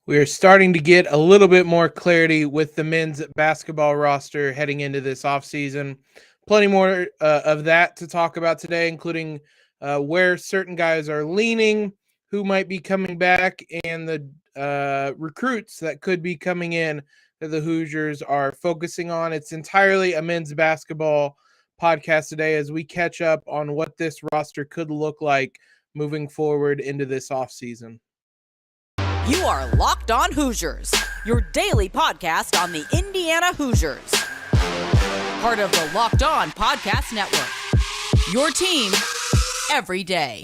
We are starting to get a little bit more clarity with the men's basketball roster heading into this offseason. Plenty more of that to talk about today, including where certain guys are leaning, who might be coming back, and the recruits that could be coming in that the Hoosiers are focusing on. It's entirely a men's basketball podcast today as we catch up on what this roster could look like moving forward into this offseason. You are Locked On Hoosiers, your daily podcast on the Indiana Hoosiers. Part of the Locked On Podcast Network, your team every day.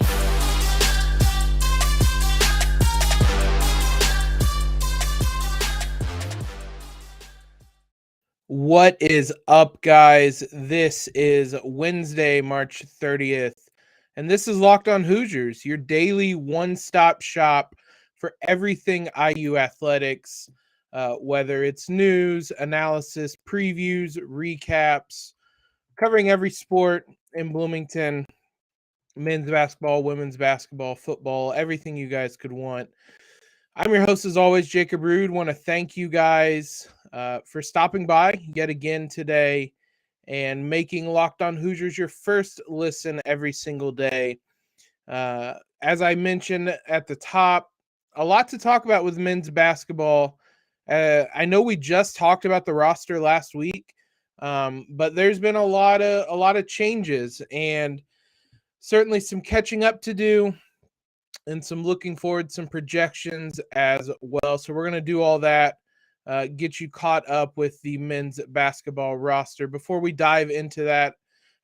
What is up, guys? This is Wednesday, March 30th, and this is Locked On Hoosiers, your daily one-stop shop for everything IU athletics, whether it's news, analysis, previews, recaps, covering every sport in Bloomington, men's basketball, women's basketball, football, everything you guys could want. I'm your host, as always, Jacob Rude. Want to thank you guys for stopping by yet again today and making Locked On Hoosiers your first listen every single day. As I mentioned at the top, a lot to talk about with men's basketball. I know we just talked about the roster last week, but there's been a lot of changes and certainly some catching up to do and some looking forward, some projections as well. So we're going to do all that, get you caught up with the men's basketball roster. Before we dive into that,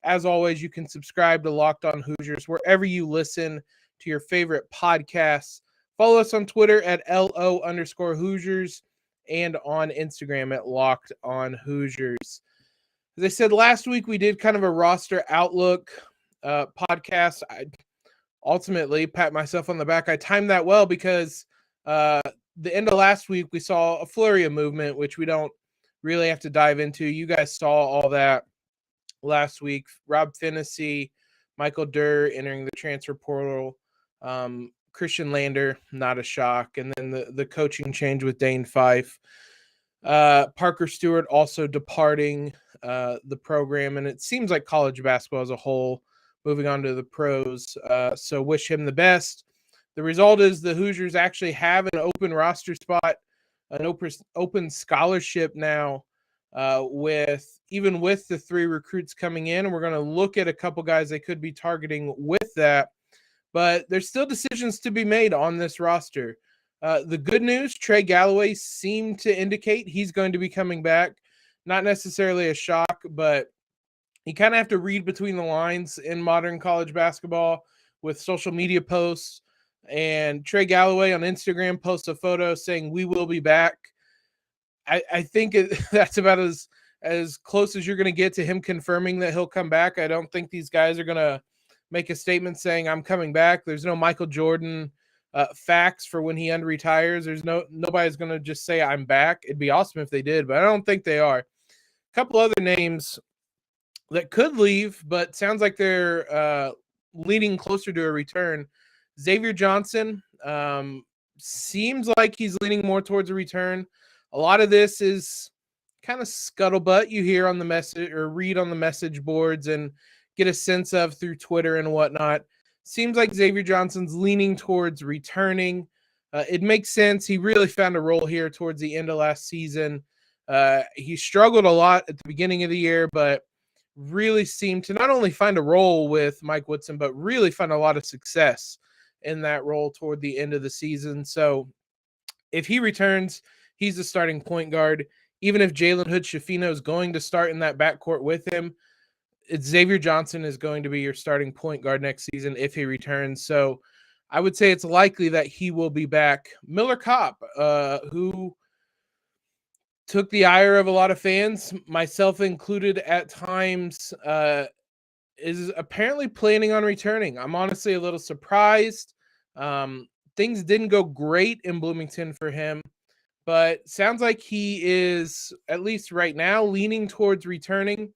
as always, you can subscribe to Locked On Hoosiers wherever you listen to your favorite podcasts. Follow us on Twitter at LO_Hoosiers and on Instagram at Locked On Hoosiers. As I said last week, we did kind of a roster outlook podcast. I ultimately pat myself on the back. I timed that well because the end of last week, we saw a flurry of movement, which we don't really have to dive into. You guys saw all that last week. Rob Finney, Michael Durr entering the transfer portal. Christian Lander, not a shock. And then the coaching change with Dane Fife. Parker Stewart also departing the program. And it seems like college basketball as a whole moving on to the pros. So wish him the best. The result is the Hoosiers actually have an open roster spot, an open scholarship now with the three recruits coming in. And we're going to look at a couple guys they could be targeting with that. But there's still decisions to be made on this roster. The good news, Trey Galloway seemed to indicate he's going to be coming back. Not necessarily a shock, but you kind of have to read between the lines in modern college basketball with social media posts. And Trey Galloway on Instagram posts a photo saying, "We will be back." I think that's about as close as you're going to get to him confirming that he'll come back. I don't think these guys are going to make a statement saying I'm coming back. There's no Michael Jordan facts for when he unretires. There's nobody's going to just say I'm back. It'd be awesome if they did, but I don't think they are. A couple other names that could leave, but sounds like they're leaning closer to a return. Xavier Johnson seems like he's leaning more towards a return. A lot of this is kind of scuttlebutt you hear on the message or read on the message boards and get a sense of through Twitter and whatnot. Seems like Xavier Johnson's leaning towards returning. It makes sense. He really found a role here towards the end of last season. He struggled a lot at the beginning of the year, but really seemed to not only find a role with Mike Woodson, but really find a lot of success in that role toward the end of the season. So if he returns, he's the starting point guard. Even if Jalen Hood-Schifino is going to start in that backcourt with him, Xavier Johnson is going to be your starting point guard next season if he returns. So I would say it's likely that he will be back. Miller Kopp, who took the ire of a lot of fans, myself included at times, is apparently planning on returning. I'm honestly a little surprised. Things didn't go great in Bloomington for him, but sounds like he is, at least right now, leaning towards returning.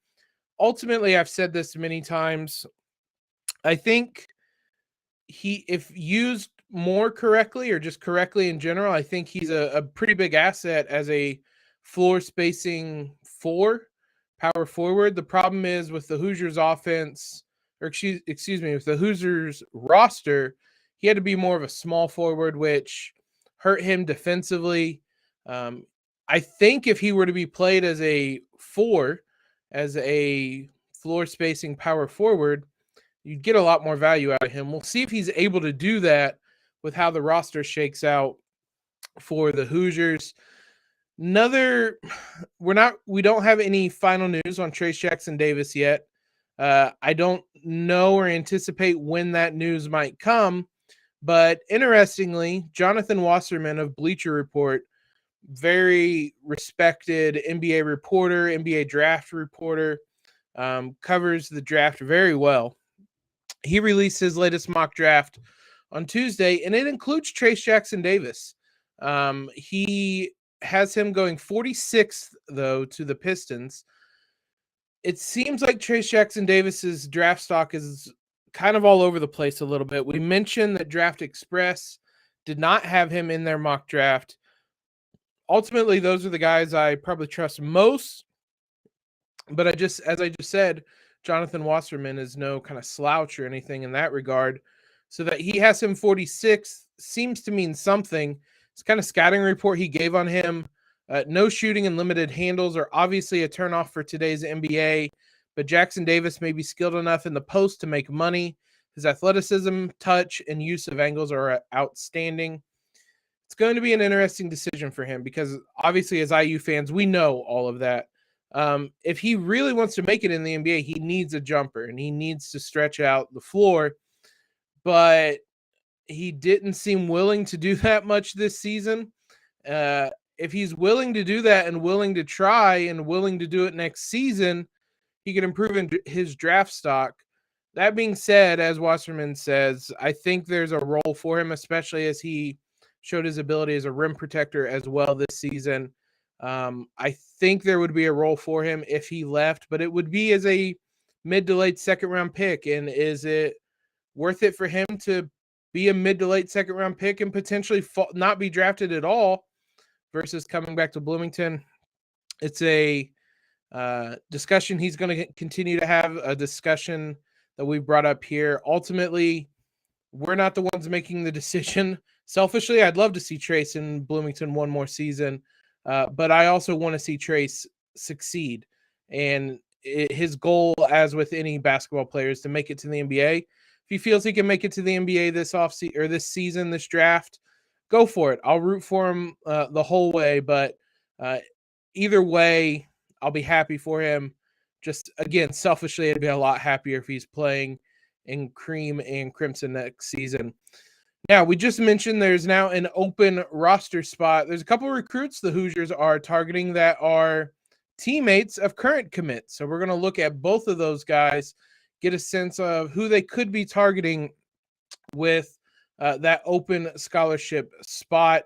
Ultimately, I've said this many times, I think if used more correctly or just correctly in general, I think he's a pretty big asset as a floor spacing power forward. The problem is with the Hoosiers offense, or excuse me, with the Hoosiers roster, he had to be more of a small forward, which hurt him defensively. I think if he were to be played as a as a floor spacing power forward, you'd get a lot more value out of him. We'll see if he's able to do that with how the roster shakes out for the Hoosiers. We don't have any final news on Trayce Jackson-Davis yet. I don't know or anticipate when that news might come, but interestingly, Jonathan Wasserman of Bleacher Report, very respected NBA reporter, NBA draft reporter, covers the draft very well. He released his latest mock draft on Tuesday, and it includes Trayce Jackson-Davis. He has him going 46th, though, to the Pistons. It seems like Trayce Jackson-Davis's draft stock is kind of all over the place a little bit. We mentioned that Draft Express did not have him in their mock draft. Ultimately, those are the guys I probably trust most. But as I just said, Jonathan Wasserman is no kind of slouch or anything in that regard. So that he has him 46th seems to mean something. It's kind of scouting report he gave on him. No shooting and limited handles are obviously a turnoff for today's NBA, but Jackson-Davis may be skilled enough in the post to make money. His athleticism, touch, and use of angles are outstanding. It's going to be an interesting decision for him because obviously as IU fans, we know all of that. If he really wants to make it in the NBA, he needs a jumper and he needs to stretch out the floor, but he didn't seem willing to do that much this season. If he's willing to do that and willing to try and willing to do it next season, he can improve in his draft stock. That being said, as Wasserman says, I think there's a role for him, especially as he showed his ability as a rim protector as well this season. I think there would be a role for him if he left, but it would be as a mid to late second round pick. And is it worth it for him to be a mid to late second round pick and potentially not be drafted at all versus coming back to Bloomington? It's a discussion he's going to continue to have, a discussion that we brought up here. Ultimately, we're not the ones making the decision. Selfishly, I'd love to see Trayce in Bloomington one more season, but I also want to see Trayce succeed. And his goal, as with any basketball player, is to make it to the NBA. If he feels he can make it to the NBA this season, this draft, go for it. I'll root for him the whole way, but either way, I'll be happy for him. Just, again, selfishly, I'd be a lot happier if he's playing in cream and crimson next season. Now, we just mentioned there's now an open roster spot. There's a couple of recruits the Hoosiers are targeting that are teammates of current commits. So we're going to look at both of those guys, get a sense of who they could be targeting with that open scholarship spot.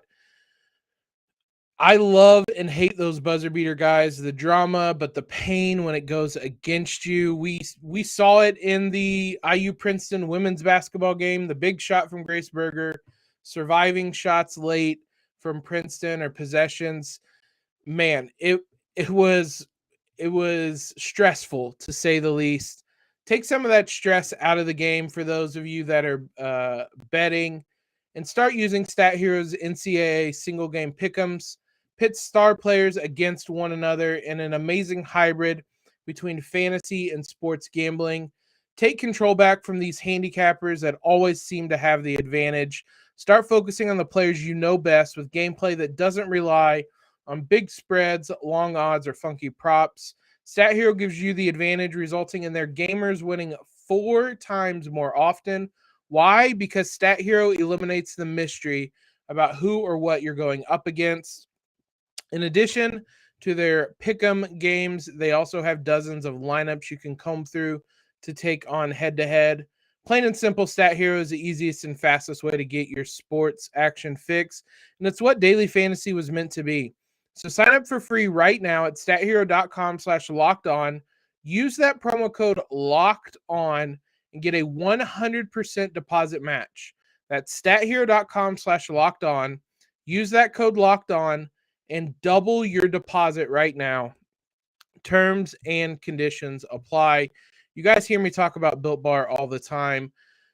I love and hate those buzzer beater guys, the drama, but the pain when it goes against you. We saw it in the IU Princeton women's basketball game, the big shot from Grace Berger, surviving shots late from Princeton or possessions. Man, it was stressful to say the least. Take some of that stress out of the game for those of you that are betting, and start using Stat Hero's NCAA single game pick'ems. Pit star players against one another in an amazing hybrid between fantasy and sports gambling. Take control back from these handicappers that always seem to have the advantage. Start focusing on the players you know best with gameplay that doesn't rely on big spreads, long odds, or funky props. Stat Hero gives you the advantage, resulting in their gamers winning 4 times more often. Why? Because Stat Hero eliminates the mystery about who or what you're going up against. In addition to their pick'em games, they also have dozens of lineups you can comb through to take on head-to-head. Plain and simple, Stat Hero is the easiest and fastest way to get your sports action fix, and it's what daily fantasy was meant to be. So sign up for free right now at stathero.com/lockedon. Use that promo code LOCKEDON and get a 100% deposit match. That's stathero.com/lockedon. Use that code LOCKEDON and double your deposit right now. Terms and conditions apply. You guys hear me talk about Built Bar all the time.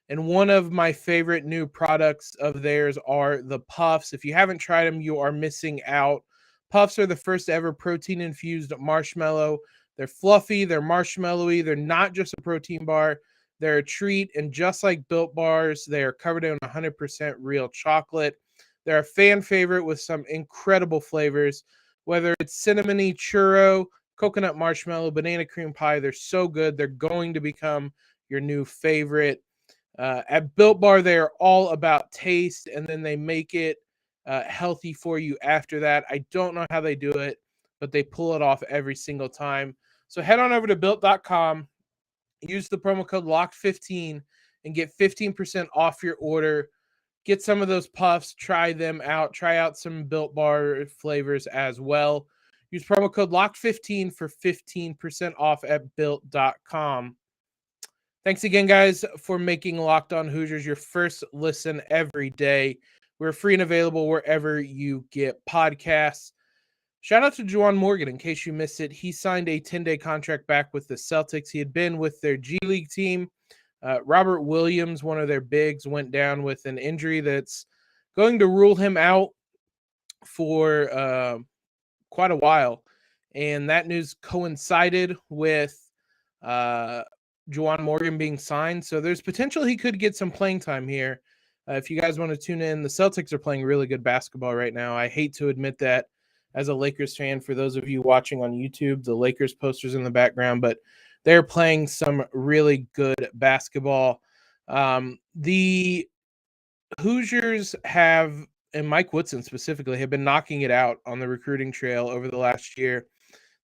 And one of my favorite new products of theirs are the Puffs. If you haven't tried them, you are missing out. Puffs are the first ever protein-infused marshmallow. They're fluffy, they're marshmallowy, they're not just a protein bar. They're a treat, and just like Built Bars, they are covered in 100% real chocolate. They're a fan favorite with some incredible flavors, whether it's cinnamony churro, coconut marshmallow, banana cream pie. They're so good. They're going to become your new favorite. At Built Bar, they are all about taste, and then they make it healthy for you after that. I don't know how they do it, but they pull it off every single time. So head on over to built.com, use the promo code LOCKED15, and get 15% off your order. Get some of those puffs, try them out, try out some Built Bar flavors as well. Use promo code LOCKED15 for 15% off at built.com. Thanks again, guys, for making Locked On Hoosiers your first listen every day. We're free and available wherever you get podcasts. Shout out to Juwan Morgan. In case you missed it, he signed a 10-day contract back with the Celtics. He had been with their G League team. Robert Williams, one of their bigs, went down with an injury that's going to rule him out for quite a while. And that news coincided with Juwan Morgan being signed. So there's potential he could get some playing time here. If you guys want to tune in, the Celtics are playing really good basketball right now. I hate to admit that as a Lakers fan. For those of you watching on YouTube, the Lakers posters in the background, but they're playing some really good basketball. The Hoosiers have, and Mike Woodson specifically, have been knocking it out on the recruiting trail over the last year.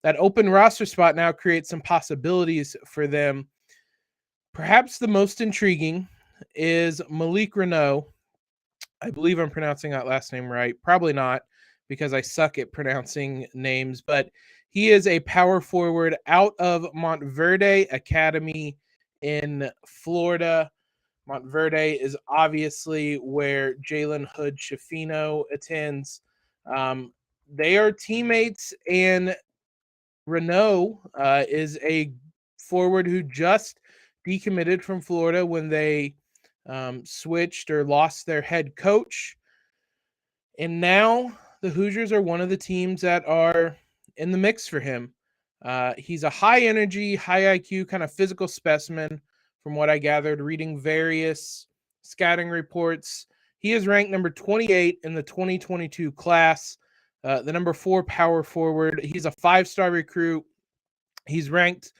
That open roster spot now creates some possibilities for them. Perhaps the most intriguing is Malik Reneau. I believe I'm pronouncing that last name right. Probably not, because I suck at pronouncing names, but he is a power forward out of Montverde Academy in Florida. Montverde is obviously where Jalen Hood-Schifino attends. They are teammates, and Reneau is a forward who just decommitted from Florida when they switched or lost their head coach. And now the Hoosiers are one of the teams that are in the mix for him. He's a high energy, high IQ kind of physical specimen from what I gathered reading various scouting reports. He is ranked number 28 in the 2022 class, the number 4 power forward. He's a 5-star recruit. He's ranked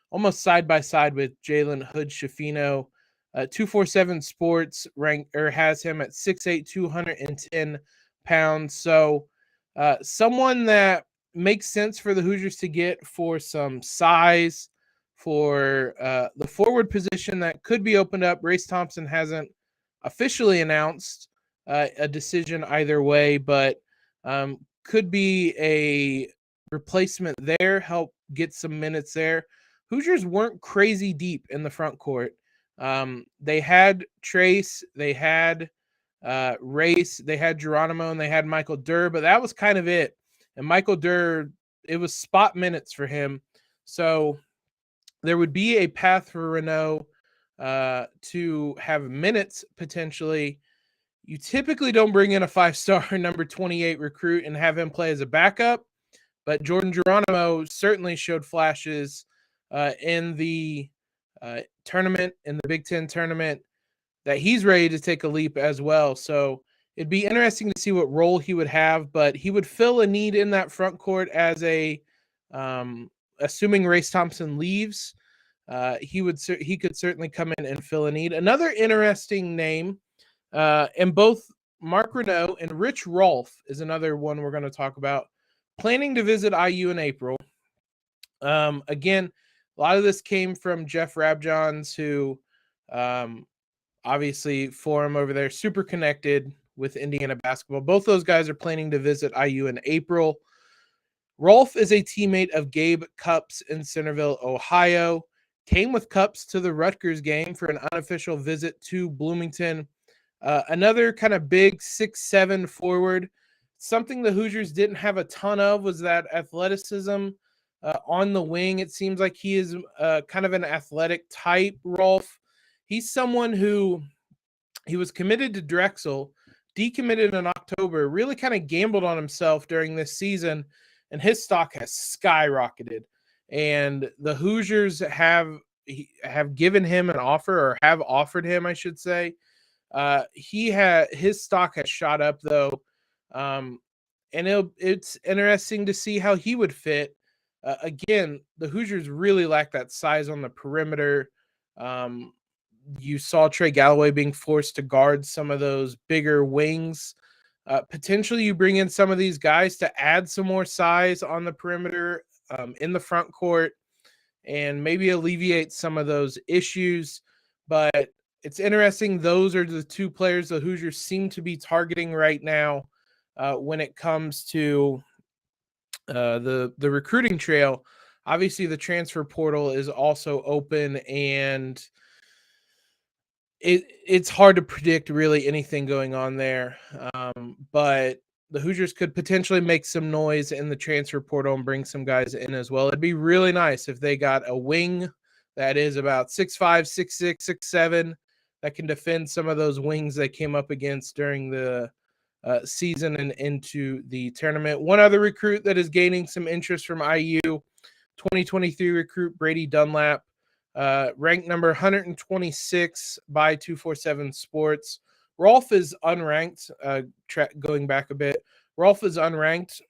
almost side by side with Jalen Hood-Schifino. 247 Sports has him at 6'8", 210 pounds. So someone that makes sense for the Hoosiers to get for some size, for the forward position that could be opened up. Race Thompson hasn't officially announced a decision either way, but could be a replacement there, help get some minutes there. Hoosiers weren't crazy deep in the front court. They had Trace, they had Race, they had Geronimo, and they had Michael Durr, but that was kind of it. And Michael Durr, it was spot minutes for him. So there would be a path for Reneau to have minutes potentially. You typically don't bring in a 5-star number 28 recruit and have him play as a backup, but Jordan Geronimo certainly showed flashes in the tournament, in the Big Ten tournament, that he's ready to take a leap as well. So it'd be interesting to see what role he would have, but he would fill a need in that front court as a, assuming Race Thompson leaves, he could certainly come in and fill a need. Another interesting name, and both Mark Reneau and Rich Rolf is another one we're going to talk about, planning to visit IU in April. Again, a lot of this came from Jeff Rabjohns, who obviously forum over there, super connected with Indiana basketball. Both those guys are planning to visit IU in April. Rolf is a teammate of Gabe Cupps in Centerville, Ohio. Came with Cupps to the Rutgers game for an unofficial visit to Bloomington. Another kind of big 6'7" forward. Something the Hoosiers didn't have a ton of was that athleticism on the wing. It seems like he is kind of an athletic type, Rolf. He's someone who he was committed to Drexel, decommitted in October, really kind of gambled on himself during this season, and his stock has skyrocketed. And the Hoosiers have given him an offer, or have offered him, I should say. His stock has shot up though, and it's interesting to see how he would fit. Again, the Hoosiers really lack that size on the perimeter. You saw Trey Galloway being forced to guard some of those bigger wings. Potentially, you bring in some of these guys to add some more size on the perimeter, in the front court, and maybe alleviate some of those issues. But it's interesting. Those are the two players the Hoosiers seem to be targeting right now when it comes to the recruiting trail. Obviously, the transfer portal is also open, and it's hard to predict really anything going on there. But the Hoosiers could potentially make some noise in the transfer portal and bring some guys in as well. It'd be really nice if they got a wing that is about 6'5", 6'6", 6'7", that can defend some of those wings they came up against during the season and into the tournament. One other recruit that is gaining some interest from IU, 2023 recruit Brady Dunlap. Ranked number 126 by 247 Sports. Rolf is unranked, going back a bit. Rolf is unranked.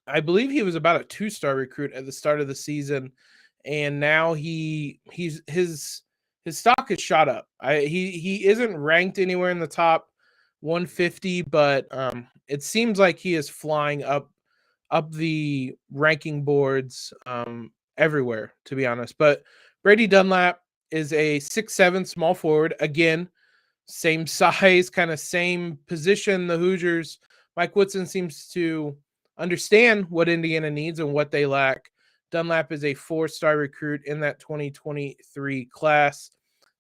I believe he was about a 2-star recruit at the start of the season, and now his stock has shot up. He isn't ranked anywhere in the top 150, but it seems like he is flying up the ranking boards everywhere, to be honest. But Brady Dunlap is a 6'7" small forward. Again, same size, kind of same position. The Hoosiers, Mike Woodson seems to understand what Indiana needs and what they lack. Dunlap is a 4-star recruit in that 2023 class.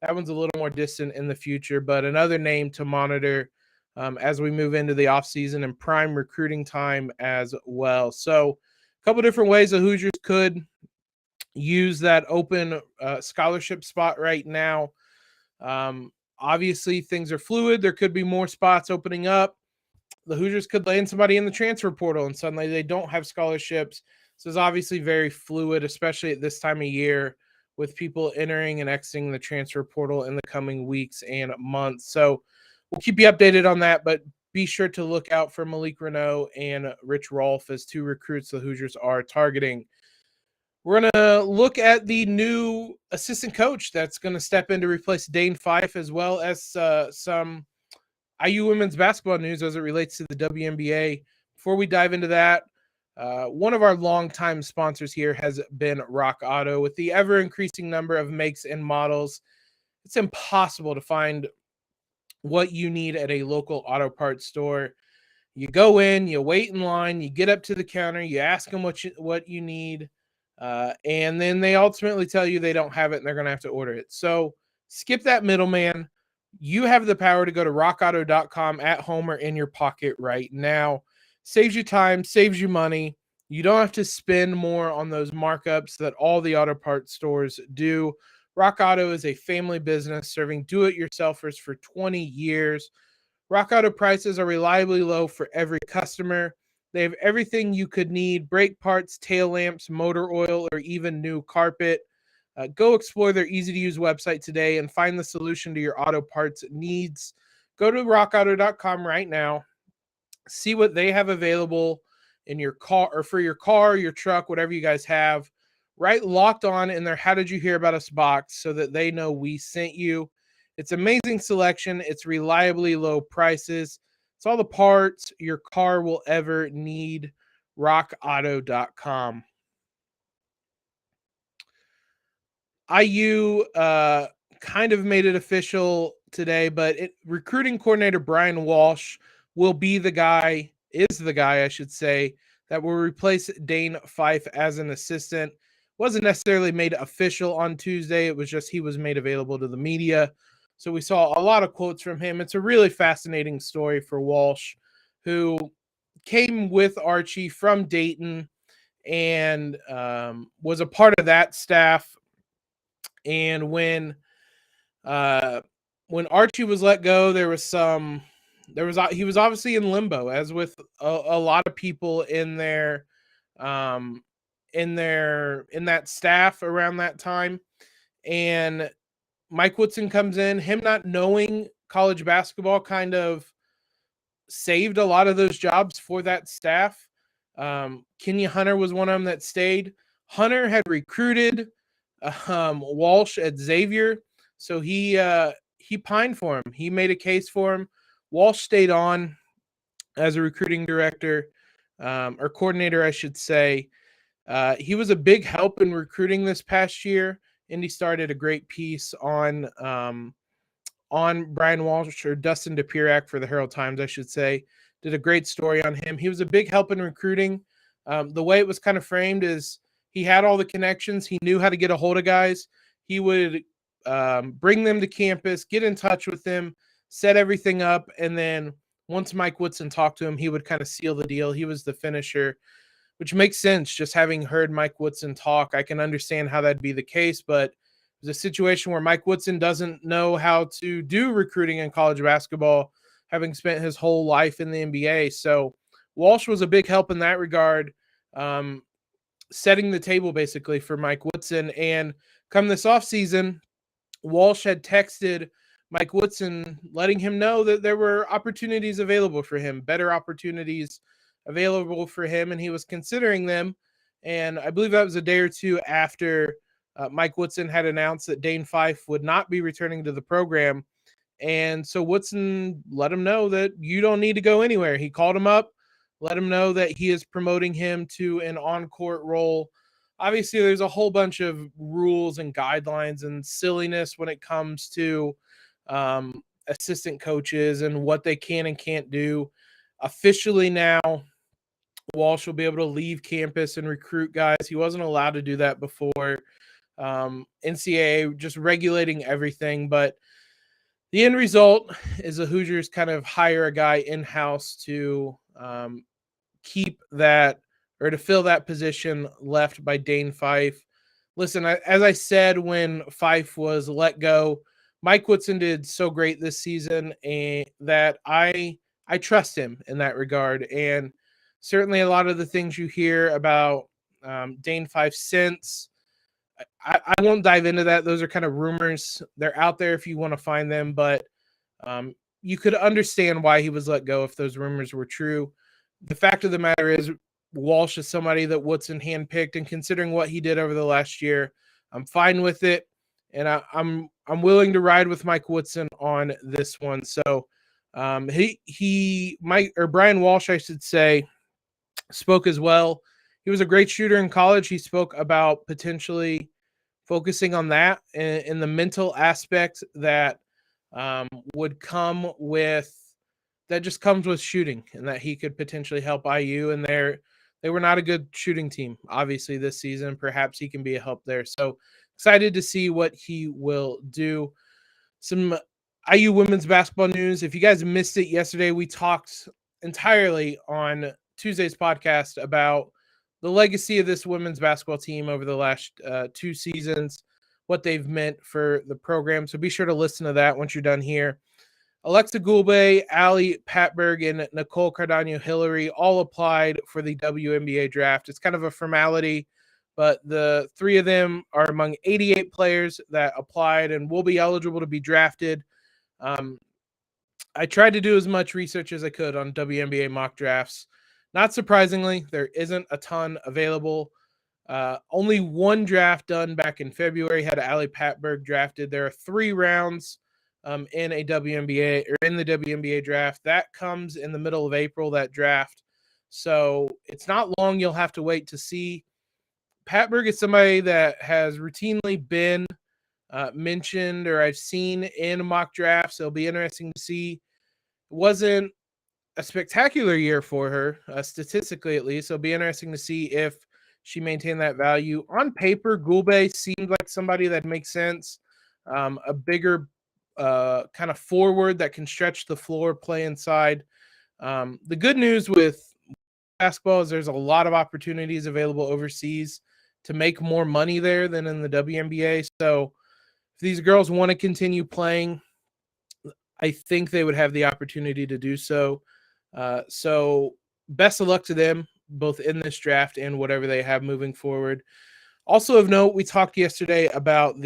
That one's a little more distant in the future, but another name to monitor as we move into the offseason and prime recruiting time as well. So a couple different ways the Hoosiers could use that open scholarship spot right now. Obviously, things are fluid. There could be more spots opening up. The Hoosiers could land somebody in the transfer portal, and suddenly they don't have scholarships. So it's obviously very fluid, especially at this time of year with people entering and exiting the transfer portal in the coming weeks and months. So we'll keep you updated on that, but be sure to look out for Malik Reneau and Rich Rolf as 2 recruits the Hoosiers are targeting. We're going to look at the new assistant coach that's going to step in to replace Dane Fife, as well as some IU women's basketball news as it relates to the WNBA. Before we dive into that, one of our longtime sponsors here has been Rock Auto. With the ever-increasing number of makes and models, it's impossible to find what you need at a local auto parts store. You go in, you wait in line, you get up to the counter, you ask them what you need, and then they ultimately tell you they don't have it and they're going to have to order it. So skip that middleman. You have the power to go to rockauto.com at home or in your pocket right now. Saves you time, saves you money. You don't have to spend more on those markups that all the auto parts stores do. Rock Auto is a family business serving do-it-yourselfers for 20 years. Rock Auto prices are reliably low for every customer. They have everything you could need: brake parts, tail lamps, motor oil, or even new carpet. Go explore their easy-to-use website today and find the solution to your auto parts needs. Go to rockauto.com right now. See what they have available in your car, or for your car, your truck, whatever you guys have. Write Locked On in their How Did You Hear About Us box so that they know we sent you. It's amazing selection. It's reliably low prices. It's all the parts your car will ever need. rockauto.com. IU kind of made it official today, but recruiting coordinator Brian Walsh will be the guy, I should say, that will replace Dane Fife as an assistant. Wasn't necessarily made official on Tuesday. It was just he was made available to the media. So we saw a lot of quotes from him. It's a really fascinating story for Walsh, who came with Archie from Dayton and was a part of that staff. And when Archie was let go, he was obviously in limbo, as with a lot of people in their in that staff around that time. And Mike Woodson comes in, him not knowing college basketball kind of saved a lot of those jobs for that staff. Kenya Hunter was one of them that stayed. Hunter had recruited Walsh at Xavier, so he pined for him. He made a case for him. Walsh stayed on as a recruiting director, or coordinator, I should say. He was a big help in recruiting this past year. Indy started a great piece on Brian Walsh, or Dustin DePirac for the Herald Times, I should say. Did a great story on him. He was a big help in recruiting. The way it was kind of framed is he had all the connections. He knew how to get a hold of guys. He would bring them to campus, get in touch with them, set everything up, and then once Mike Woodson talked to him, he would kind of seal the deal. He was the finisher, which makes sense. Just having heard Mike Woodson talk, I can understand how that'd be the case, but there's a situation where Mike Woodson doesn't know how to do recruiting in college basketball, having spent his whole life in the NBA. So Walsh was a big help in that regard, setting the table basically for Mike Woodson. And come this offseason, Walsh had texted Mike Woodson, letting him know that there were opportunities available for him, better opportunities available for him, and he was considering them. And I believe that was a day or two after Mike Woodson had announced that Dane Fife would not be returning to the program. And so Woodson let him know that you don't need to go anywhere. He called him up, let him know that he is promoting him to an on-court role. Obviously, there's a whole bunch of rules and guidelines and silliness when it comes to assistant coaches and what they can and can't do. Officially now, Walsh will be able to leave campus and recruit guys. He wasn't allowed to do that before. NCAA just regulating everything, but the end result is the Hoosiers kind of hire a guy in-house to keep that, or to fill that position left by Dane Fife. Listen, as I said when Fife was let go, Mike Woodson did so great this season, and that I trust him in that regard. And certainly a lot of the things you hear about Dane Fife since, I won't dive into that. Those are kind of rumors. They're out there if you want to find them, but you could understand why he was let go if those rumors were true. The fact of the matter is, Walsh is somebody that Woodson handpicked, and considering what he did over the last year, I'm fine with it, and I'm willing to ride with Mike Woodson on this one. So Brian Walsh, I should say, spoke as well. He was a great shooter in college. He spoke about potentially focusing on that and the mental aspect that would come with, that just comes with shooting, and that he could potentially help IU. And they were not a good shooting team, obviously, this season. Perhaps he can be a help there. So excited to see what he will do. Some IU women's basketball news. If you guys missed it yesterday, we talked entirely on Tuesday's podcast about the legacy of this women's basketball team over the last 2 seasons, what they've meant for the program. So be sure to listen to that once you're done here. Aleksa Gulbe, Patberg, and Nicole Cardaño-Hillary all applied for the WNBA draft. It's kind of a formality, but the 3 of them are among 88 players that applied and will be eligible to be drafted. I tried to do as much research as I could on WNBA mock drafts. Not surprisingly, there isn't a ton available. Only one draft done back in February had Patberg drafted. There are 3 rounds in a WNBA, or in the WNBA draft. That comes in the middle of April, that draft. So it's not long. You'll have to wait to see. Patberg is somebody that has routinely been mentioned, or I've seen in mock drafts. It'll be interesting to see. It wasn't a spectacular year for her, statistically at least. It'll be interesting to see if she maintained that value. On paper, Gulbe seemed like somebody that makes sense. A bigger kind of forward that can stretch the floor, play inside. The good news with basketball is there's a lot of opportunities available overseas to make more money there than in the WNBA. So if these girls want to continue playing, I think they would have the opportunity to do so. So best of luck to them, both in this draft and whatever they have moving forward. Also of note, we talked yesterday about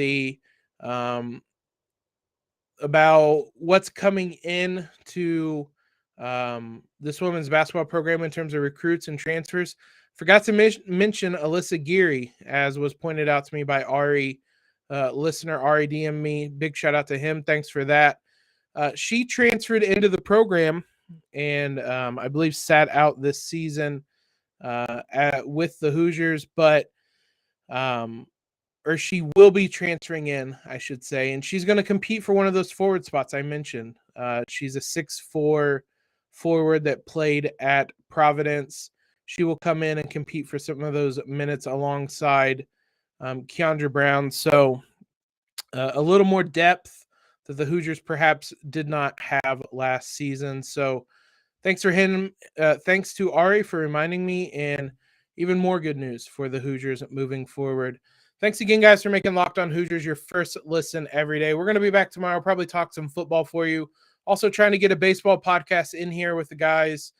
about what's coming in to this women's basketball program in terms of recruits and transfers. Forgot to mention Aleksa Gulbe, as was pointed out to me by Ari, listener Ari DM me. Big shout out to him. Thanks for that. She transferred into the program and I believe sat out this season with the Hoosiers, but or she will be transferring in, I should say, and she's going to compete for one of those forward spots I mentioned. She's a 6'4" forward that played at Providence. She will come in and compete for some of those minutes alongside Keandra Brown. So a little more depth that the Hoosiers perhaps did not have last season. So thanks for him. Thanks to Ari for reminding me, and even more good news for the Hoosiers moving forward. Thanks again, guys, for making Locked On Hoosiers your first listen every day. We're going to be back tomorrow, probably talk some football for you. Also trying to get a baseball podcast in here with the guys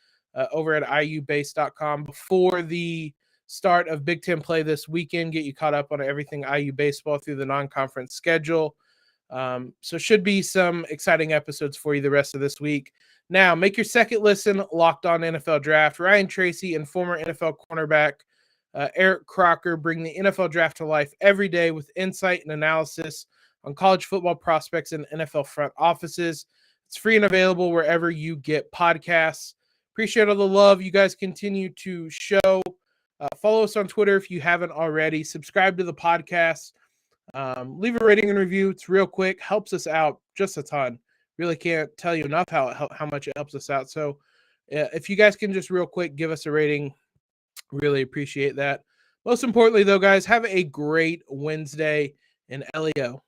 over at iubase.com before the start of Big Ten play this weekend, get you caught up on everything IU baseball through the non-conference schedule. So should be some exciting episodes for you the rest of this week. Now, make your second listen Locked On NFL Draft. Ryan Tracy and former NFL cornerback Eric Crocker bring the NFL Draft to life every day with insight and analysis on college football prospects and NFL front offices. It's free and available wherever you get podcasts. Appreciate all the love you guys continue to show. Follow us on Twitter if you haven't already. Subscribe to the podcast. Leave a rating and review. It's real quick. Helps us out just a ton. Really can't tell you enough how much it helps us out. So if you guys can just real quick give us a rating, really appreciate that. Most importantly, though, guys, have a great Wednesday, and Elio.